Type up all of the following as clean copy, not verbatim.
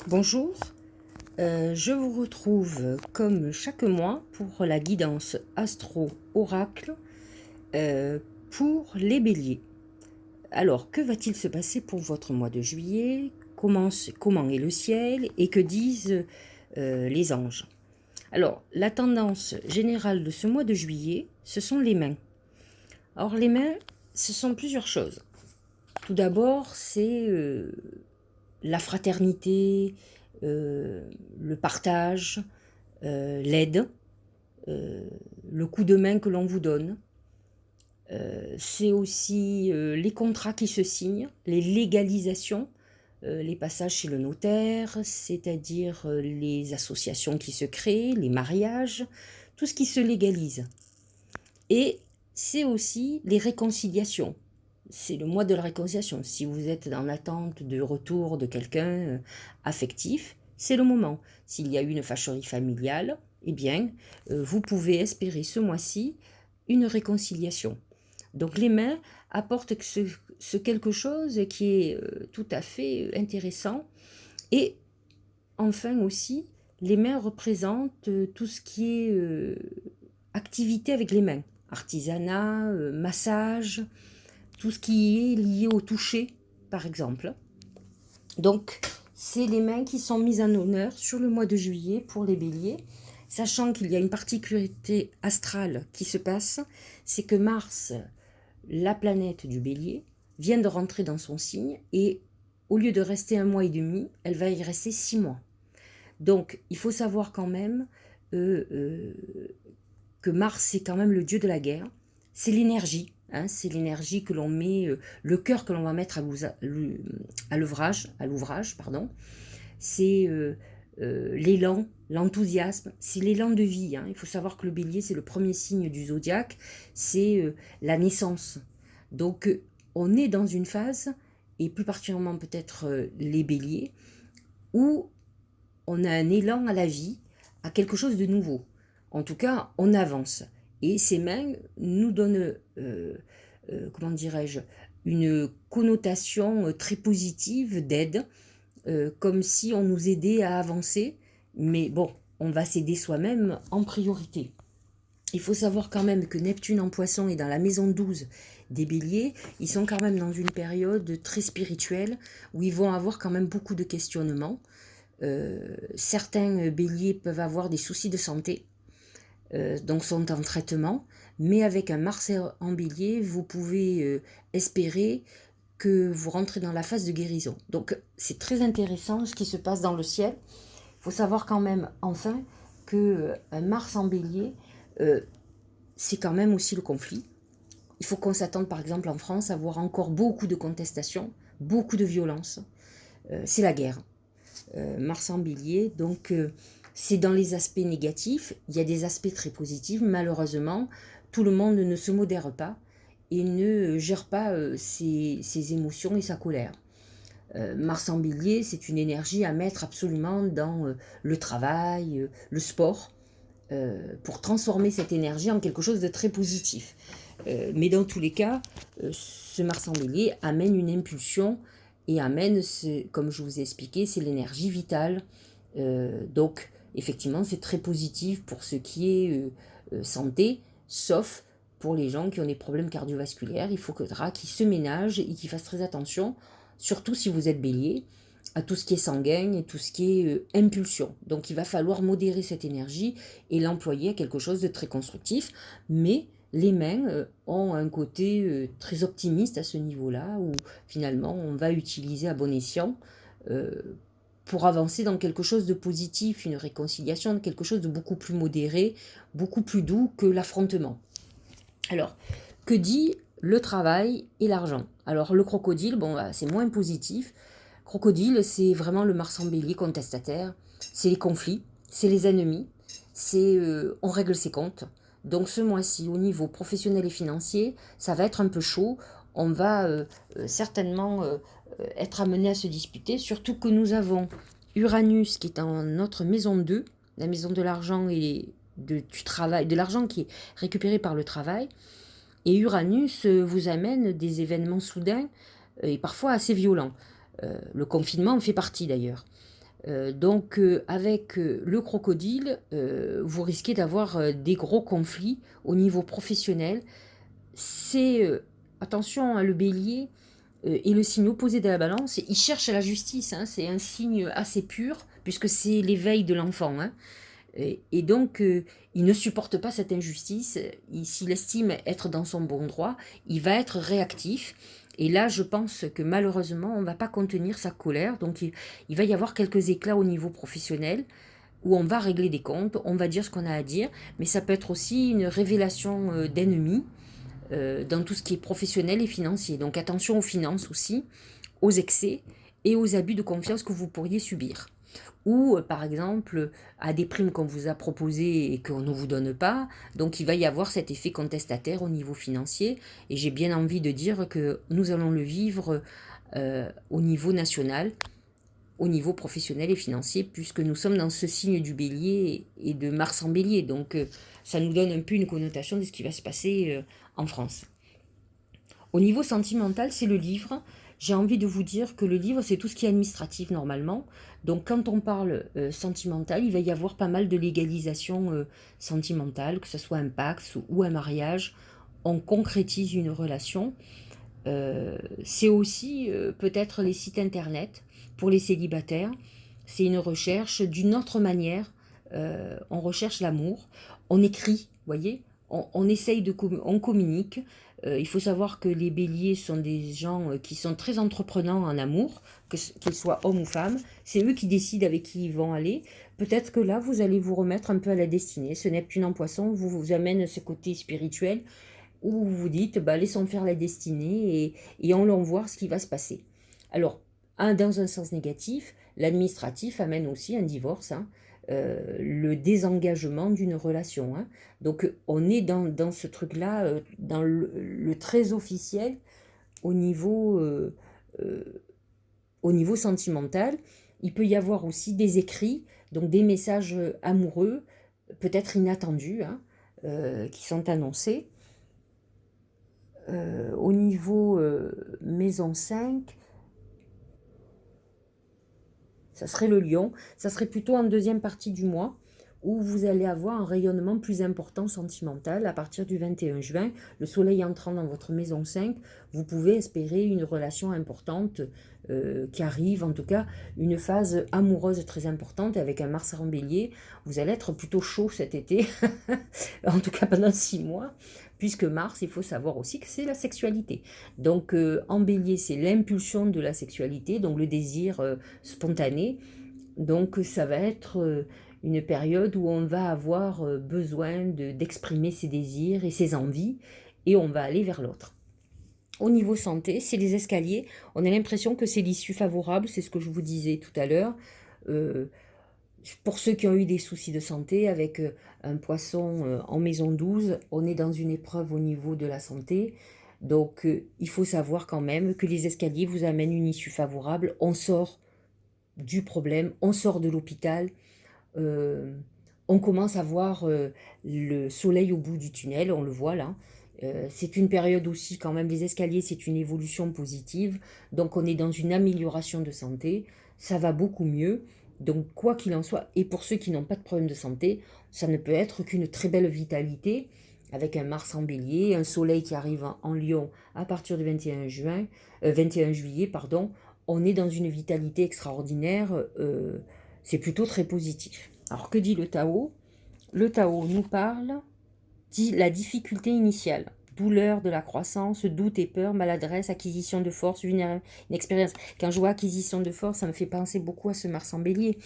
Bonjour, je vous retrouve comme chaque mois pour la guidance astro-oracle pour les béliers. Alors, que va-t-il se passer pour votre mois de juillet? Comment est le ciel et que disent les anges? Alors, la tendance générale de ce mois de juillet, ce sont les mains. Alors, les mains, ce sont plusieurs choses. Tout d'abord, c'est la fraternité, le partage, l'aide, le coup de main que l'on vous donne. C'est aussi les contrats qui se signent, les légalisations, les passages chez le notaire, c'est-à-dire les associations qui se créent, les mariages, tout ce qui se légalise. Et c'est aussi les réconciliations. C'est le mois de la réconciliation. Si vous êtes dans l'attente de retour de quelqu'un affectif, c'est le moment. S'il y a eu une fâcherie familiale, eh bien, vous pouvez espérer ce mois-ci une réconciliation. Donc les mains apportent ce quelque chose qui est tout à fait intéressant. Et enfin aussi, les mains représentent tout ce qui est activité avec les mains. Artisanat, massage, tout ce qui est lié au toucher, par exemple. Donc, c'est les mains qui sont mises en honneur sur le mois de juillet pour les béliers, sachant qu'il y a une particularité astrale qui se passe, c'est que Mars, la planète du bélier, vient de rentrer dans son signe et au lieu de rester 1 mois et demi, elle va y rester 6 mois. Donc, il faut savoir quand même que Mars, c'est quand même le dieu de la guerre, c'est l'énergie. C'est l'énergie que l'on met, le cœur que l'on va mettre à l'ouvrage, c'est l'élan, l'enthousiasme, c'est l'élan de vie. Il faut savoir que le bélier, c'est le premier signe du zodiaque, c'est la naissance. Donc, on est dans une phase, et plus particulièrement peut-être les béliers, où on a un élan à la vie, à quelque chose de nouveau. En tout cas, on avance. Et ces mains nous donnent, comment dirais-je, une connotation très positive d'aide, comme si on nous aidait à avancer. Mais bon, on va s'aider soi-même en priorité. Il faut savoir quand même que Neptune en Poisson est dans la maison 12 des Béliers. Ils sont quand même dans une période très spirituelle où ils vont avoir quand même beaucoup de questionnements. Certains béliers peuvent avoir des soucis de santé, donc sont en traitement, mais avec un Mars en bélier, vous pouvez espérer que vous rentrez dans la phase de guérison. Donc c'est très intéressant ce qui se passe dans le ciel. Il faut savoir quand même, enfin, qu'un Mars en bélier, c'est quand même aussi le conflit. Il faut qu'on s'attende par exemple en France à voir encore beaucoup de contestations, beaucoup de violence. C'est la guerre. Mars en bélier, donc c'est dans les aspects négatifs, il y a des aspects très positifs, malheureusement, tout le monde ne se modère pas et ne gère pas ses émotions et sa colère. Mars en bélier, c'est une énergie à mettre absolument dans le travail, le sport, pour transformer cette énergie en quelque chose de très positif. Mais dans tous les cas, ce Mars en bélier amène une impulsion et amène, comme je vous ai expliqué, c'est l'énergie vitale. Donc, effectivement, c'est très positif pour ce qui est santé, sauf pour les gens qui ont des problèmes cardiovasculaires. Il faudra qu'ils se ménagent et qu'ils fassent très attention, surtout si vous êtes bélier, à tout ce qui est sanguin et tout ce qui est impulsion. Donc, il va falloir modérer cette énergie et l'employer à quelque chose de très constructif, mais les mains ont un côté très optimiste à ce niveau-là, où finalement on va utiliser à bon escient pour avancer dans quelque chose de positif, une réconciliation, quelque chose de beaucoup plus modéré, beaucoup plus doux que l'affrontement. Alors, que dit le travail et l'argent? Alors le crocodile, bon, c'est moins positif. Crocodile, c'est vraiment le Mars en bélier contestataire, c'est les conflits, c'est les ennemis, c'est on règle ses comptes. Donc ce mois-ci, au niveau professionnel et financier, ça va être un peu chaud. On va certainement être amené à se disputer, surtout que nous avons Uranus qui est en notre maison 2, la maison de l'argent et du travail, de l'argent qui est récupéré par le travail. Et Uranus vous amène des événements soudains et parfois assez violents. Le confinement en fait partie d'ailleurs. Avec le crocodile, vous risquez d'avoir des gros conflits au niveau professionnel. C'est attention, hein, le bélier et le signe opposé de la balance, il cherche la justice, hein, c'est un signe assez pur, puisque c'est l'éveil de l'enfant. Hein. Il ne supporte pas cette injustice. S'il estime être dans son bon droit, il va être réactif. Et là, je pense que malheureusement, on ne va pas contenir sa colère. Donc, il va y avoir quelques éclats au niveau professionnel où on va régler des comptes, on va dire ce qu'on a à dire, mais ça peut être aussi une révélation d'ennemis dans tout ce qui est professionnel et financier. Donc, attention aux finances aussi, aux excès et aux abus de confiance que vous pourriez subir. Ou, par exemple, à des primes qu'on vous a proposées et qu'on ne vous donne pas. Donc, il va y avoir cet effet contestataire au niveau financier. Et j'ai bien envie de dire que nous allons le vivre au niveau national, au niveau professionnel et financier, puisque nous sommes dans ce signe du bélier et de Mars en bélier. Donc, ça nous donne un peu une connotation de ce qui va se passer en France. Au niveau sentimental, c'est le livre. J'ai envie de vous dire que le livre, c'est tout ce qui est administratif normalement. Donc quand on parle sentimental, il va y avoir pas mal de légalisation sentimentale, que ce soit un pacte ou un mariage. On concrétise une relation. C'est aussi peut-être les sites internet pour les célibataires. C'est une recherche d'une autre manière. On recherche l'amour. On écrit, vous voyez, on essaye on communique. Il faut savoir que les béliers sont des gens qui sont très entreprenants en amour, qu'ils soient hommes ou femmes. C'est eux qui décident avec qui ils vont aller. Peut-être que là, vous allez vous remettre un peu à la destinée. Ce Neptune en poisson vous amène ce côté spirituel où vous vous dites, bah, laissons faire la destinée et allons voir ce qui va se passer. Alors, dans un sens négatif, l'administratif amène aussi un divorce, hein, le désengagement d'une relation. Hein. Donc, on est dans ce truc-là, dans le très officiel euh, euh, au niveau sentimental. Il peut y avoir aussi des écrits, donc des messages amoureux, peut-être inattendus, hein, qui sont annoncés. Au niveau maison 5, ça serait le lion. Ça serait plutôt en deuxième partie du mois où vous allez avoir un rayonnement plus important sentimental. À partir du 21 juin, le soleil entrant dans votre maison 5, vous pouvez espérer une relation importante qui arrive, en tout cas une phase amoureuse très importante avec un Mars en bélier. Vous allez être plutôt chaud cet été, en tout cas pendant 6 mois, puisque Mars, il faut savoir aussi que c'est la sexualité. Donc en bélier, c'est l'impulsion de la sexualité, donc le désir spontané. Donc ça va être une période où on va avoir besoin d'exprimer ses désirs et ses envies, et on va aller vers l'autre. Au niveau santé, c'est les escaliers. On a l'impression que c'est l'issue favorable, c'est ce que je vous disais tout à l'heure. Pour ceux qui ont eu des soucis de santé, avec un poisson en maison 12, on est dans une épreuve au niveau de la santé. Donc il faut savoir quand même que les escaliers vous amènent une issue favorable. On sort du problème, on sort de l'hôpital. On commence à voir le soleil au bout du tunnel, on le voit là. C'est une période aussi quand même, les escaliers, c'est une évolution positive. Donc on est dans une amélioration de santé, ça va beaucoup mieux. Donc quoi qu'il en soit, et pour ceux qui n'ont pas de problème de santé, ça ne peut être qu'une très belle vitalité, avec un Mars en bélier, un soleil qui arrive en Lion à partir du 21 juillet, pardon. On est dans une vitalité extraordinaire, c'est plutôt très positif. Alors que dit le Tao? Le Tao nous parle de la difficulté initiale, douleur de la croissance, doute et peur, maladresse, acquisition de force, inexpérience. Quand je vois acquisition de force, ça me fait penser beaucoup à ce Mars en bélier.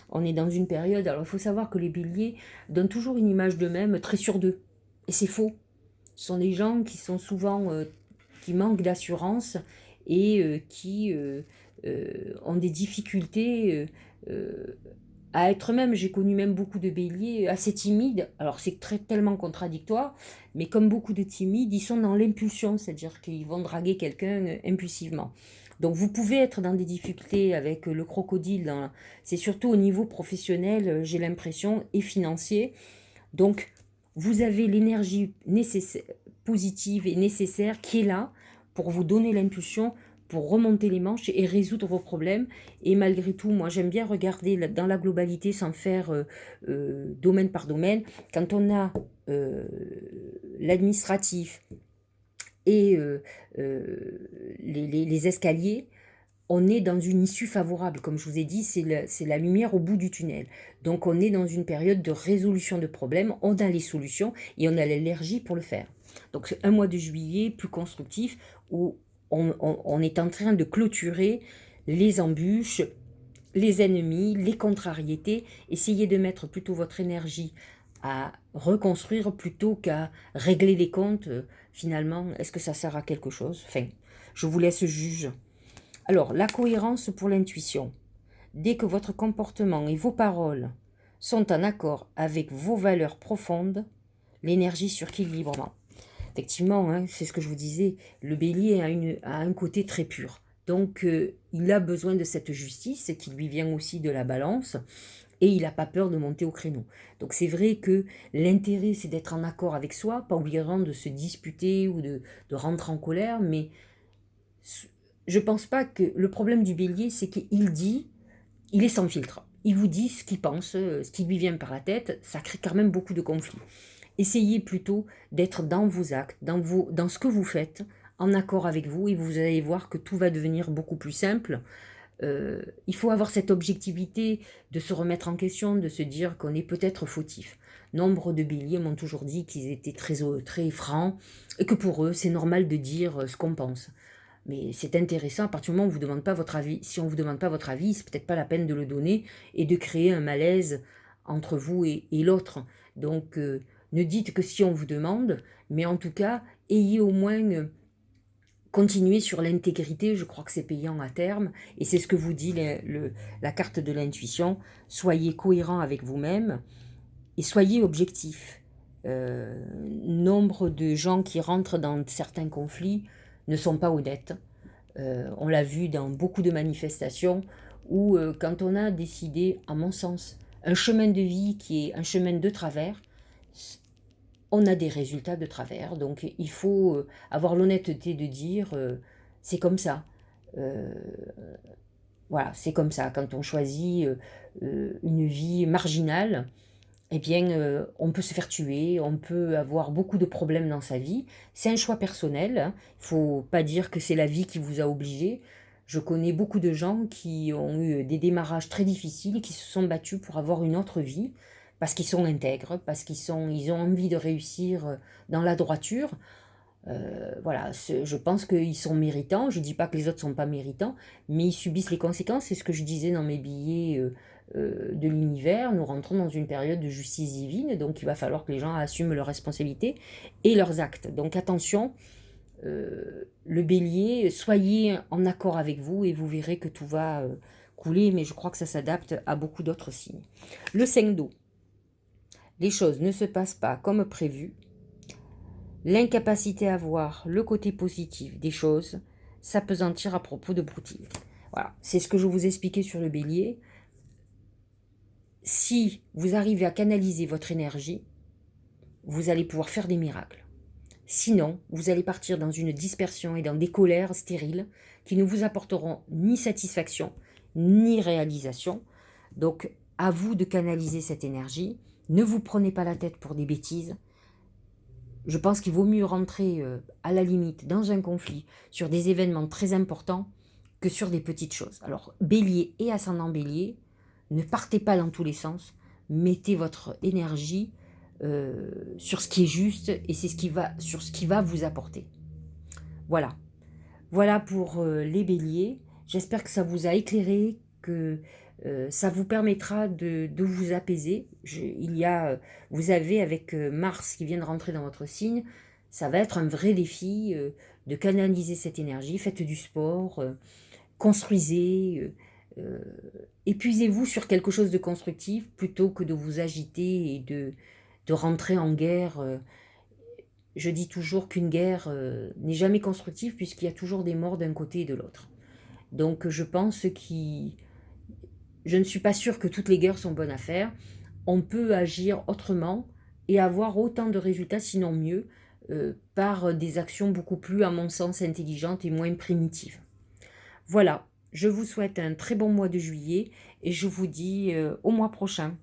On est dans une période, alors il faut savoir que les béliers donnent toujours une image d'eux-mêmes très sûrs d'eux. Et c'est faux. Ce sont des gens qui sont souvent, qui manquent d'assurance et qui ont des difficultés à être même. J'ai connu même beaucoup de béliers assez timides. Alors c'est tellement contradictoire, mais comme beaucoup de timides, ils sont dans l'impulsion, c'est-à-dire qu'ils vont draguer quelqu'un impulsivement. Donc vous pouvez être dans des difficultés avec le crocodile, c'est surtout au niveau professionnel, j'ai l'impression, et financier. Donc vous avez l'énergie nécessaire, positive et nécessaire qui est là pour vous donner l'impulsion pour remonter les manches et résoudre vos problèmes. Et malgré tout, moi j'aime bien regarder dans la globalité sans faire domaine par domaine. Quand on a l'administratif et les escaliers, on est dans une issue favorable. Comme je vous ai dit, c'est la lumière au bout du tunnel. Donc on est dans une période de résolution de problèmes, on a les solutions et on a l'énergie pour le faire. Donc c'est un mois de juillet plus constructif où on est en train de clôturer les embûches, les ennemis, les contrariétés. Essayez de mettre plutôt votre énergie à reconstruire plutôt qu'à régler les comptes. Finalement, est-ce que ça sert à quelque chose? Enfin, je vous laisse juge. Alors, la cohérence pour l'intuition. Dès que votre comportement et vos paroles sont en accord avec vos valeurs profondes, l'énergie surquiert librement. Effectivement, hein, c'est ce que je vous disais, le bélier a un côté très pur. Donc, il a besoin de cette justice qui lui vient aussi de la balance et il n'a pas peur de monter au créneau. Donc, c'est vrai que l'intérêt, c'est d'être en accord avec soi, pas obligatoirement de se disputer ou de rentrer en colère, mais je pense pas que le problème du bélier, c'est qu'il dit, il est sans filtre. Il vous dit ce qu'il pense, ce qui lui vient par la tête, ça crée quand même beaucoup de conflits. Essayez plutôt d'être dans vos actes, dans ce que vous faites, en accord avec vous, et vous allez voir que tout va devenir beaucoup plus simple. Il faut avoir cette objectivité de se remettre en question, de se dire qu'on est peut-être fautif. Nombre de béliers m'ont toujours dit qu'ils étaient très francs, et que pour eux, c'est normal de dire ce qu'on pense. Mais c'est intéressant, à partir du moment où on vous demande pas votre avis. Si on ne vous demande pas votre avis, c'est peut-être pas la peine de le donner et de créer un malaise entre vous et l'autre. Donc, ne dites que si on vous demande, mais en tout cas, ayez au moins continuez sur l'intégrité, je crois que c'est payant à terme, et c'est ce que vous dit la carte de l'intuition. Soyez cohérent avec vous-même et soyez objectif. Nombre de gens qui rentrent dans certains conflits ne sont pas honnêtes. On l'a vu dans beaucoup de manifestations où quand on a décidé, à mon sens, un chemin de vie qui est un chemin de travers, on a des résultats de travers. Donc il faut avoir l'honnêteté de dire c'est comme ça. Euh, voilà, c'est comme ça. Quand on choisit une vie marginale, eh bien, on peut se faire tuer, on peut avoir beaucoup de problèmes dans sa vie. C'est un choix personnel, hein. Il ne faut pas dire que c'est la vie qui vous a obligé. Je connais beaucoup de gens qui ont eu des démarrages très difficiles, qui se sont battus pour avoir une autre vie, parce qu'ils sont intègres, parce ils ont envie de réussir dans la droiture. Voilà, je pense qu'ils sont méritants. Je ne dis pas que les autres ne sont pas méritants, mais ils subissent les conséquences. C'est ce que je disais dans mes billets de l'univers. Nous rentrons dans une période de justice divine, donc il va falloir que les gens assument leurs responsabilités et leurs actes. Donc attention, le bélier, soyez en accord avec vous et vous verrez que tout va couler, mais je crois que ça s'adapte à beaucoup d'autres signes. Le 5 d'eau. Les choses ne se passent pas comme prévu. L'incapacité à voir le côté positif des choses s'apesantir à propos de broutille. Voilà, c'est ce que je vous expliquais sur le bélier. Si vous arrivez à canaliser votre énergie, vous allez pouvoir faire des miracles. Sinon, vous allez partir dans une dispersion et dans des colères stériles qui ne vous apporteront ni satisfaction, ni réalisation. Donc, à vous de canaliser cette énergie. Ne vous prenez pas la tête pour des bêtises. Je pense qu'il vaut mieux rentrer à la limite dans un conflit sur des événements très importants que sur des petites choses. Alors, bélier et ascendant bélier, ne partez pas dans tous les sens, mettez votre énergie sur ce qui est juste et c'est sur ce qui va vous apporter. Voilà. Voilà pour les béliers. J'espère que ça vous a éclairé, que ça vous permettra de vous apaiser. Vous avez avec Mars qui vient de rentrer dans votre signe, ça va être un vrai défi de canaliser cette énergie. Faites du sport, construisez, épuisez-vous sur quelque chose de constructif plutôt que de vous agiter et de rentrer en guerre. Je dis toujours qu'une guerre n'est jamais constructive puisqu'il y a toujours des morts d'un côté et de l'autre. Donc je pense je ne suis pas sûre que toutes les guerres sont bonnes à faire. On peut agir autrement et avoir autant de résultats, sinon mieux, par des actions beaucoup plus, à mon sens, intelligentes et moins primitives. Voilà, je vous souhaite un très bon mois de juillet et je vous dis au mois prochain.